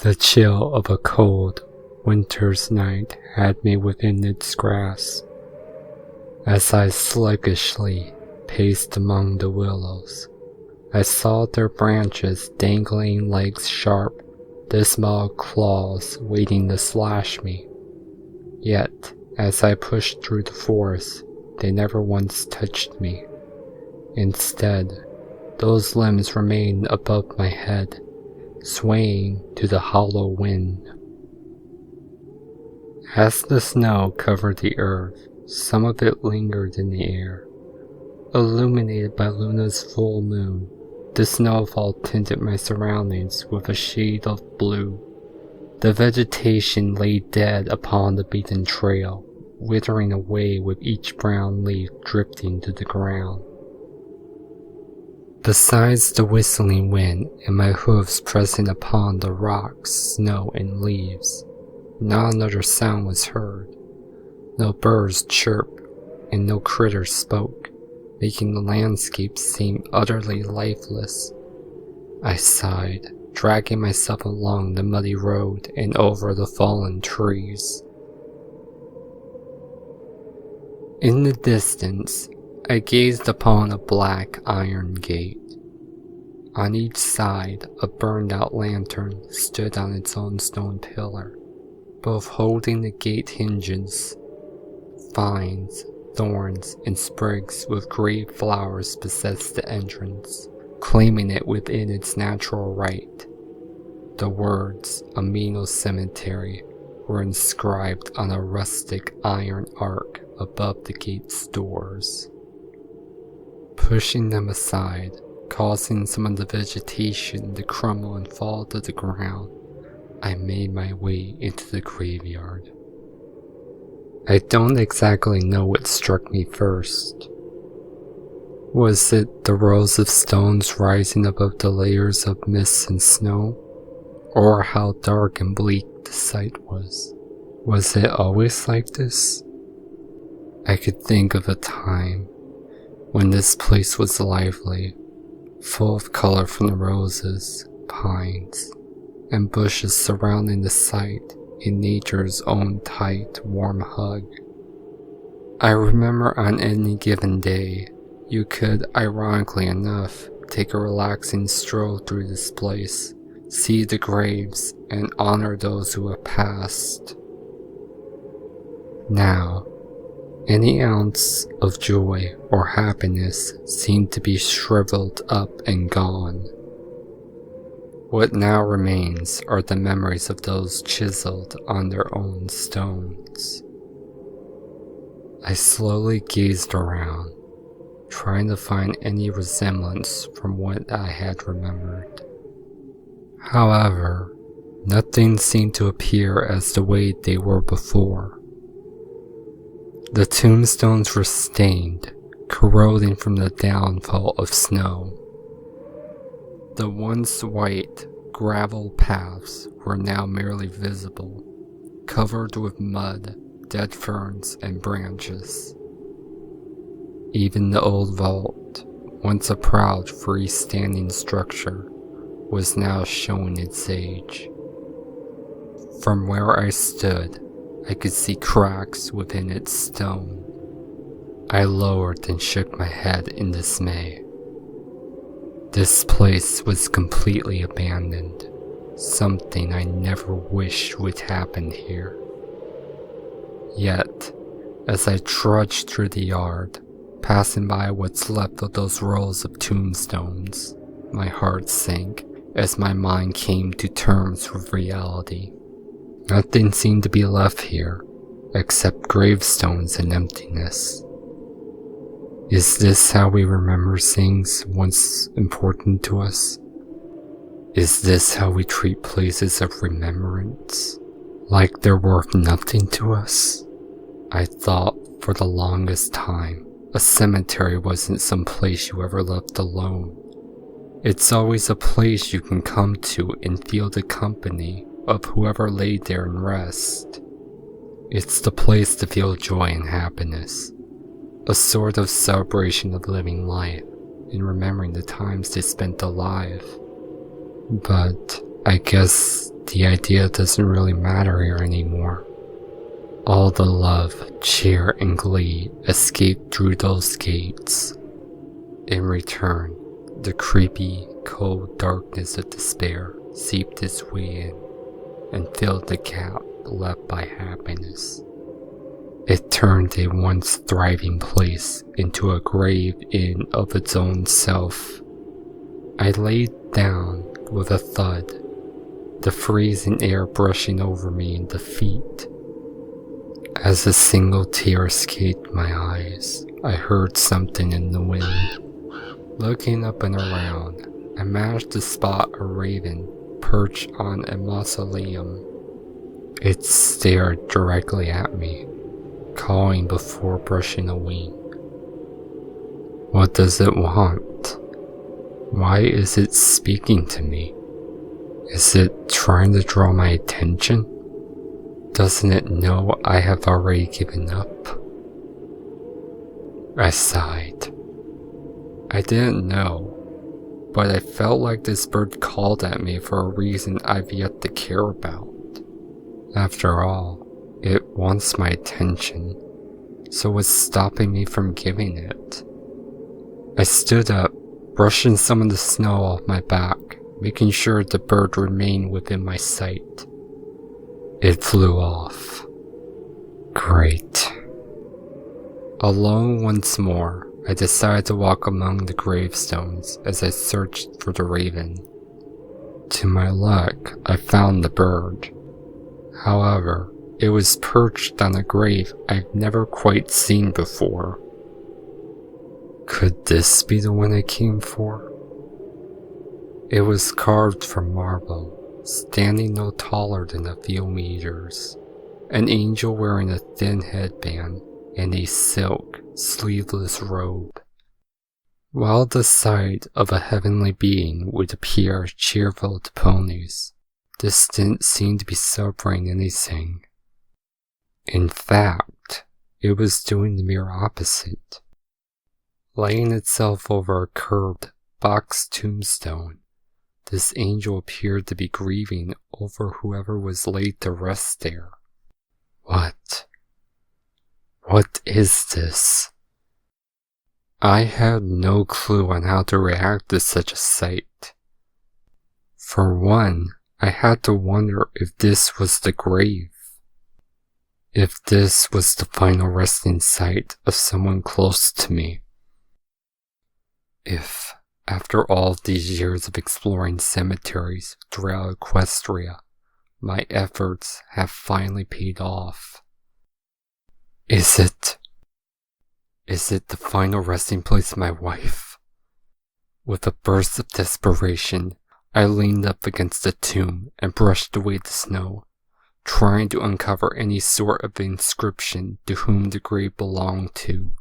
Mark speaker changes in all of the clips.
Speaker 1: The chill of a cold winter's night had me within its grasp. As I sluggishly paced among the willows, I saw their branches dangling like sharp, dismal claws waiting to slash me. Yet, as I pushed through the forest, they never once touched me. Instead, those limbs remained above my head, swaying to the hollow wind. As the snow covered the earth, some of it lingered in the air. Illuminated by Luna's full moon, the snowfall tinted my surroundings with a shade of blue. The vegetation lay dead upon the beaten trail, withering away with each brown leaf drifting to the ground. Besides the whistling wind and my hooves pressing upon the rocks, snow, and leaves, not another sound was heard. No birds chirped, and no critter spoke, making the landscape seem utterly lifeless. I sighed, dragging myself along the muddy road and over the fallen trees. In the distance, I gazed upon a black iron gate. On each side, a burned-out lantern stood on its own stone pillar, both holding the gate hinges. Vines, thorns, and sprigs with great flowers possessed the entrance, claiming it within its natural right. The words Amino Cemetery were inscribed on a rustic iron arch above the gate's doors. Pushing them aside, causing some of the vegetation to crumble and fall to the ground, I made my way into the graveyard. I don't exactly know what struck me first. Was it the rows of stones rising above the layers of mist and snow, or how dark and bleak the sight was? Was it always like this? I could think of a time when this place was lively, full of color from the roses, pines, and bushes surrounding the site in nature's own tight, warm hug. I remember on any given day, you could, ironically enough, take a relaxing stroll through this place, see the graves, and honor those who have passed. Now, any ounce of joy or happiness seemed to be shriveled up and gone. What now remains are the memories of those chiseled on their own stones. I slowly gazed around, trying to find any resemblance from what I had remembered. However, nothing seemed to appear as the way they were before. The tombstones were stained, corroding from the downfall of snow. The once white gravel paths were now merely visible, covered with mud, dead ferns, and branches. Even the old vault, once a proud freestanding structure, was now showing its age. From where I stood, I could see cracks within its stone. I lowered and shook my head in dismay. This place was completely abandoned, something I never wished would happen here. Yet, as I trudged through the yard, passing by what's left of those rows of tombstones, my heart sank as my mind came to terms with reality. Nothing seemed to be left here, except gravestones and emptiness. Is this how we remember things once important to us? Is this how we treat places of remembrance? Like they're worth nothing to us? I thought for the longest time, a cemetery wasn't some place you ever left alone. It's always a place you can come to and feel the company of whoever laid there and rest. It's the place to feel joy and happiness, a sort of celebration of living life and remembering the times they spent alive. But I guess the idea doesn't really matter here anymore. All the love, cheer, and glee escaped through those gates. In return, the creepy, cold darkness of despair seeped its way in and filled the gap left by happiness. It turned a once thriving place into a grave in of its own self. I laid down with a thud, the freezing air brushing over me in defeat. As a single tear escaped my eyes, I heard something in the wind. Looking up and around, I managed to spot a raven perched on a mausoleum. It stared directly at me, cawing before brushing a wing. What does it want? Why is it speaking to me? Is it trying to draw my attention? Doesn't it know I have already given up? I sighed. I didn't know, but I felt like this bird called at me for a reason I've yet to care about. After all, it wants my attention, so what's stopping me from giving it? I stood up, brushing some of the snow off my back, making sure the bird remained within my sight. It flew off. Great. Alone once more, I decided to walk among the gravestones as I searched for the raven. To my luck, I found the bird. However, it was perched on a grave I've never quite seen before. Could this be the one I came for? It was carved from marble, standing no taller than a few meters, an angel wearing a thin headband and a silk, sleeveless robe. While the sight of a heavenly being would appear cheerful to ponies, this didn't seem to be suffering anything. In fact, it was doing the mere opposite. Laying itself over a curved box tombstone, this angel appeared to be grieving over whoever was laid to rest there. What is this? I had no clue on how to react to such a sight. For one, I had to wonder if this was the grave. If this was the final resting site of someone close to me. If, after all these years of exploring cemeteries throughout Equestria, my efforts have finally paid off. Is it the final resting place of my wife? With a burst of desperation, I leaned up against the tomb and brushed away the snow, trying to uncover any sort of inscription to whom the grave belonged to.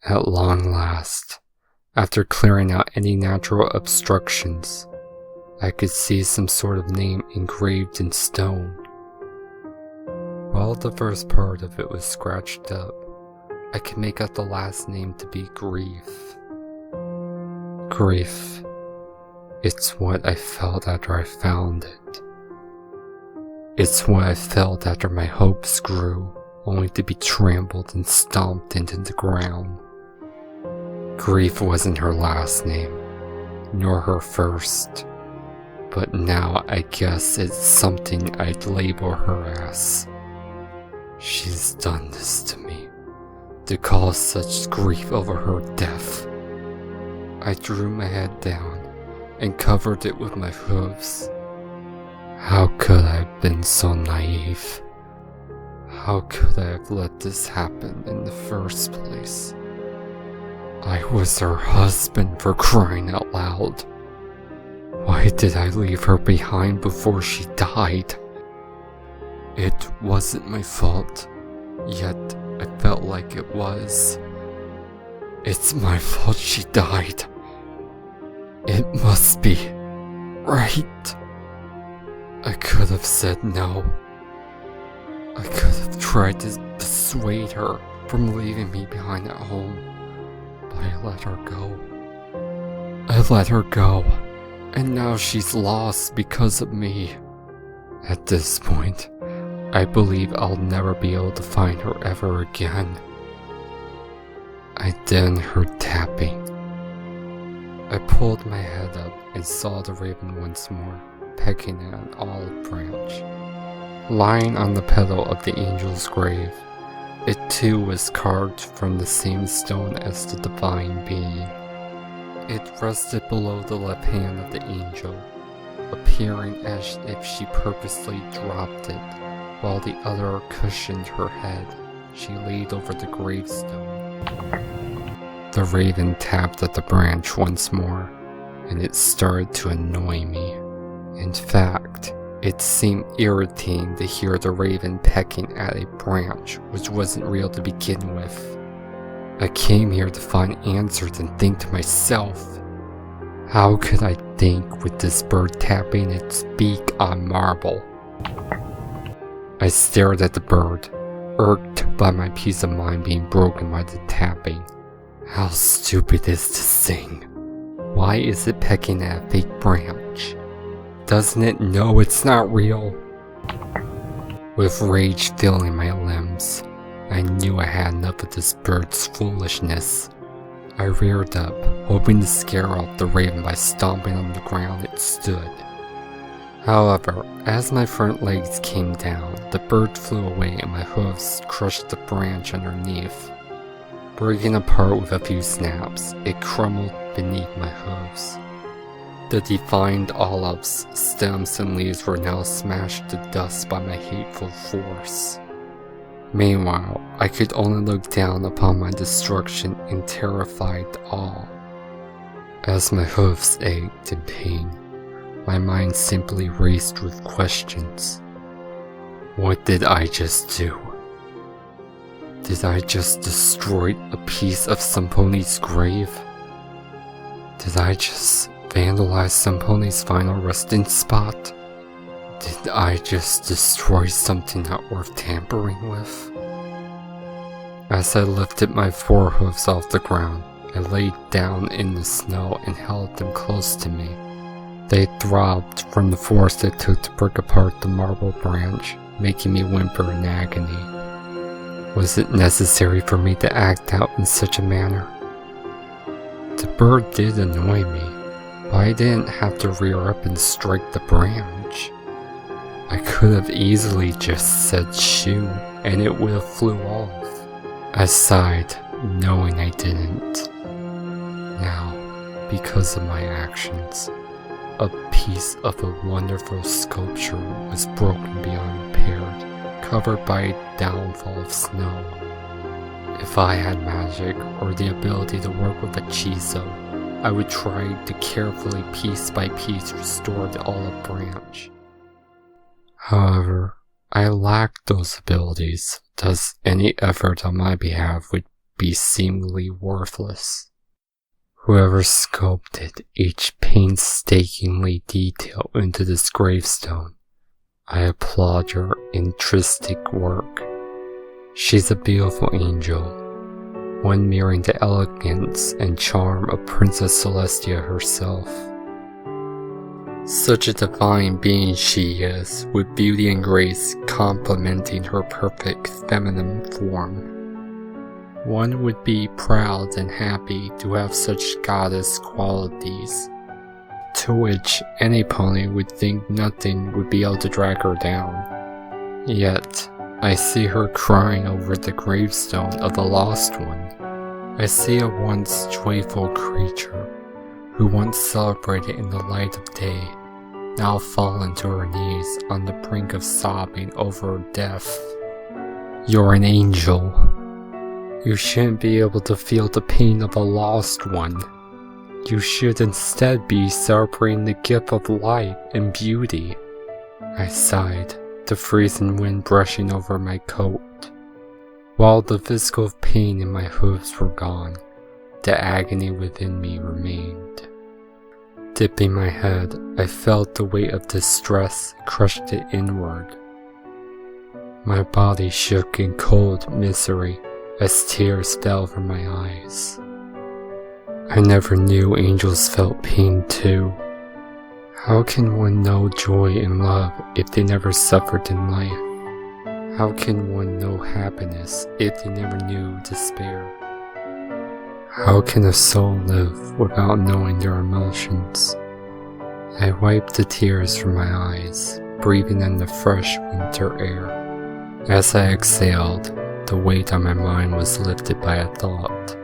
Speaker 1: At long last, after clearing out any natural obstructions, I could see some sort of name engraved in stone. While the first part of it was scratched up, I could make out the last name to be Grief. Grief. It's what I felt after I found it. It's what I felt after my hopes grew, only to be trampled and stomped into the ground. Grief wasn't her last name, nor her first, but now I guess it's something I'd label her as. She's done this to me, to cause such grief over her death. I drew my head down and covered it with my hooves. How could I have been so naive? How could I have let this happen in the first place? I was her husband, for crying out loud. Why did I leave her behind before she died? It wasn't my fault, yet I felt like it was. It's my fault she died. It must be right. I could have said no. I could have tried to dissuade her from leaving me behind at home, but I let her go. I let her go, And now she's lost because of me. At this point, I believe I'll never be able to find her ever again. I then heard tapping. I pulled my head up and saw the raven once more, pecking at an olive branch. Lying on the petal of the angel's grave, it too was carved from the same stone as the divine being. It rested below the left hand of the angel, appearing as if she purposely dropped it, while the other cushioned her head. She laid over the gravestone. The raven tapped at the branch once more, and it started to annoy me. In fact, it seemed irritating to hear the raven pecking at a branch which wasn't real to begin with. I came here to find answers and think to myself, how could I think with this bird tapping its beak on marble? I stared at the bird, irked by my peace of mind being broken by the tapping. How stupid is this thing? Why is it pecking at a fake branch? Doesn't it know it's not real? With rage filling my limbs, I knew I had enough of this bird's foolishness. I reared up, hoping to scare off the raven by stomping on the ground it stood. However, as my front legs came down, the bird flew away and my hooves crushed the branch underneath. Breaking apart with a few snaps, it crumbled beneath my hooves. The defined olives, stems, and leaves were now smashed to dust by my hateful force. Meanwhile, I could only look down upon my destruction in terrified awe. As my hooves ached in pain, my mind simply raced with questions. What did I just do? Did I just destroy a piece of Samponi's grave? Did I just vandalize Samponi's final resting spot? Did I just destroy something not worth tampering with? As I lifted my forehooves off the ground, I laid down in the snow and held them close to me. They throbbed from the force it took to break apart the marble branch, making me whimper in agony. Was it necessary for me to act out in such a manner? The bird did annoy me, but I didn't have to rear up and strike the branch. I could have easily just said shoo, and it would have flew off. I sighed, knowing I didn't. Now, because of my actions, a piece of a wonderful sculpture was broken beyond repair, covered by a downfall of snow. If I had magic or the ability to work with a hechizo, I would try to carefully piece by piece restore the olive branch. However, I lacked those abilities, thus any effort on my behalf would be seemingly worthless. Whoever sculpted each painstakingly detail into this gravestone, I applaud your intrinsic work. She's a beautiful angel, one mirroring the elegance and charm of Princess Celestia herself. Such a divine being she is, with beauty and grace complementing her perfect feminine form. One would be proud and happy to have such goddess qualities, to which any pony would think nothing would be able to drag her down. Yet, I see her crying over the gravestone of the lost one. I see a once joyful creature, who once celebrated in the light of day, now fallen to her knees on the brink of sobbing over her death. You're an angel. You shouldn't be able to feel the pain of a lost one. You should instead be celebrating the gift of life and beauty. I sighed, the freezing wind brushing over my coat. While the physical pain in my hooves were gone, the agony within me remained. Dipping my head, I felt the weight of distress crushed it inward. My body shook in cold misery as tears fell from my eyes. I never knew angels felt pain too. How can one know joy in love if they never suffered in life? How can one know happiness if they never knew despair? How can a soul live without knowing their emotions? I wiped the tears from my eyes, breathing in the fresh winter air. As I exhaled, the weight on my mind was lifted by a thought.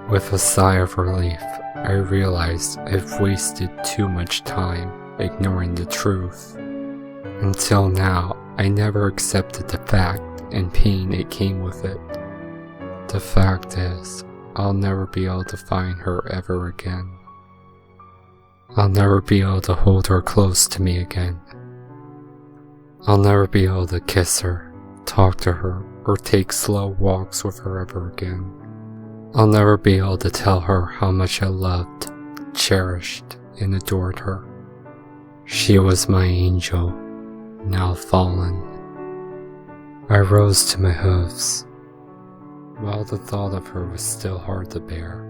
Speaker 1: With a sigh of relief, I realized I've wasted too much time ignoring the truth. Until now, I never accepted the fact and pain it came with it. The fact is, I'll never be able to find her ever again. I'll never be able to hold her close to me again. I'll never be able to kiss her, talk to her, or take slow walks with her ever again. I'll never be able to tell her how much I loved, cherished, and adored her. She was my angel, now fallen. I rose to my hooves. While the thought of her was still hard to bear,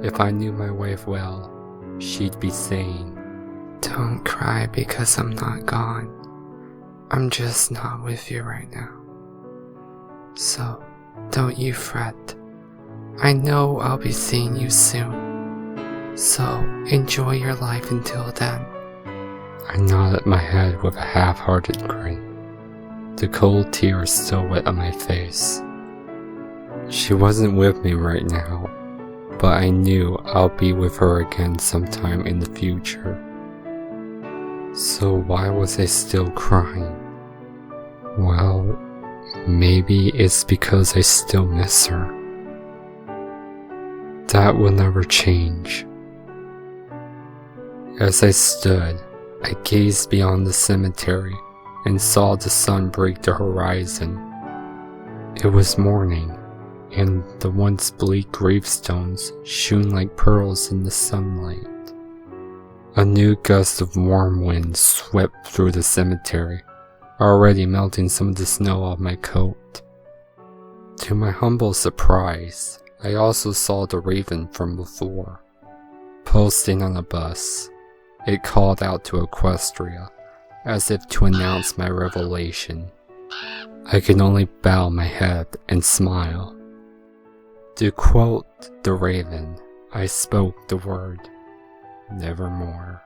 Speaker 1: if I knew my wife well, she'd be saying, "Don't cry because I'm not gone. I'm just not with you right now. So, don't you fret. I know I'll be seeing you soon. So, enjoy your life until then." I nodded my head with a half-hearted grin, the cold tears still wet on my face. She wasn't with me right now, but I knew I'll be with her again sometime in the future. So why was I still crying? Well, maybe it's because I still miss her. That will never change. As I stood, I gazed beyond the cemetery and saw the sun break the horizon. It was morning, and the once bleak gravestones shone like pearls in the sunlight. A new gust of warm wind swept through the cemetery, already melting some of the snow off my coat. To my humble surprise, I also saw the raven from before. Posting on a bus, it called out to Equestria, as if to announce my revelation. I could only bow my head and smile. To quote the raven, I spoke the word, "Nevermore."